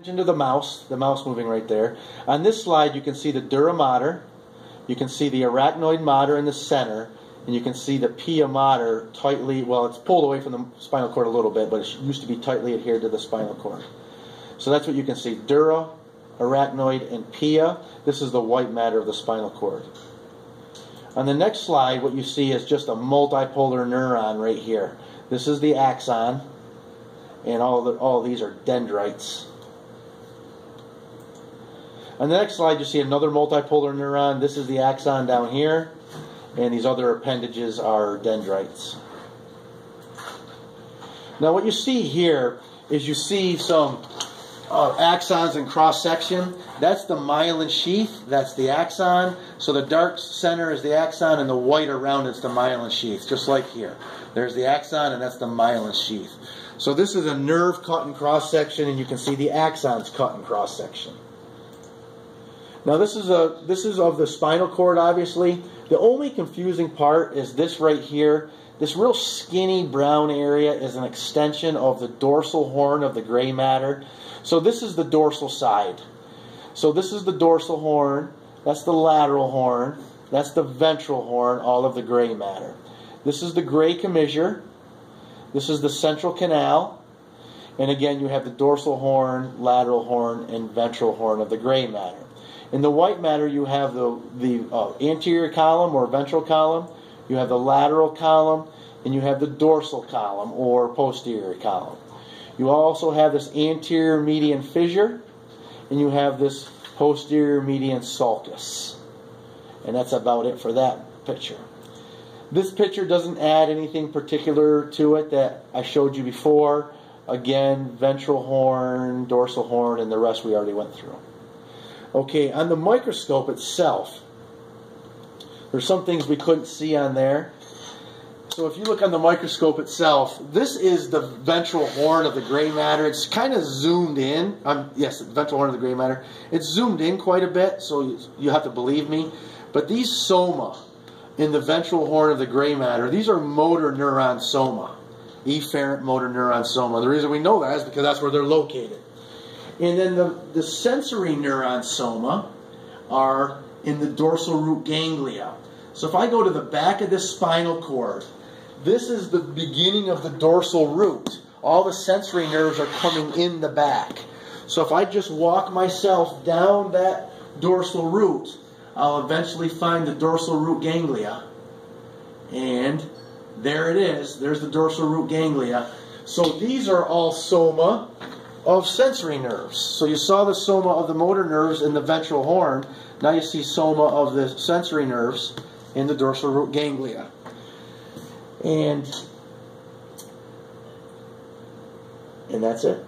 Into the mouse moving right there. On this slide you can see the dura mater, you can see the arachnoid mater in the center, and you can see the pia mater tightly, well, it's pulled away from the spinal cord a little bit, but it used to be tightly adhered to the spinal cord. So that's what you can see, dura, arachnoid, and pia. This is the white matter of the spinal cord. On the next slide, what you see is just a multipolar neuron right here. This is the axon, and all these are dendrites. On the next slide, you see another multipolar neuron. This is the axon down here, and these other appendages are dendrites. Now, what you see here is you see some axons in cross-section. That's the myelin sheath. That's the axon. So the dark center is the axon, and the white around it's the myelin sheath, just like here. There's the axon, and that's the myelin sheath. So this is a nerve cut in cross-section, and you can see the axons cut in cross-section. Now this is of the spinal cord, obviously. The only confusing part is this right here. This real skinny brown area is an extension of the dorsal horn of the gray matter. So this is the dorsal side. So this is the dorsal horn, that's the lateral horn, that's the ventral horn, all of the gray matter. This is the gray commissure, this is the central canal, and again you have the dorsal horn, lateral horn, and ventral horn of the gray matter. In the white matter, you have the anterior column or ventral column, you have the lateral column, and you have the dorsal column or posterior column. You also have this anterior median fissure, and you have this posterior median sulcus. And that's about it for that picture. This picture doesn't add anything particular to it that I showed you before. Again, ventral horn, dorsal horn, and the rest we already went through. Okay, on the microscope itself, there's some things we couldn't see on there. So if you look on the microscope itself, this is the ventral horn of the gray matter. It's kind of zoomed in. Yes, the ventral horn of the gray matter. It's zoomed in quite a bit, so you have to believe me. But these soma in the ventral horn of the gray matter, these are motor neuron soma, efferent motor neuron soma. The reason we know that is because that's where they're located. And then the sensory neuron soma are in the dorsal root ganglia. So if I go to the back of this spinal cord, this is the beginning of the dorsal root. All the sensory nerves are coming in the back. So if I just walk myself down that dorsal root, I'll eventually find the dorsal root ganglia. And there it is. There's the dorsal root ganglia. So these are all soma of sensory nerves. So you saw the soma of the motor nerves in the ventral horn. Now you see soma of the sensory nerves in the dorsal root ganglia. And that's it.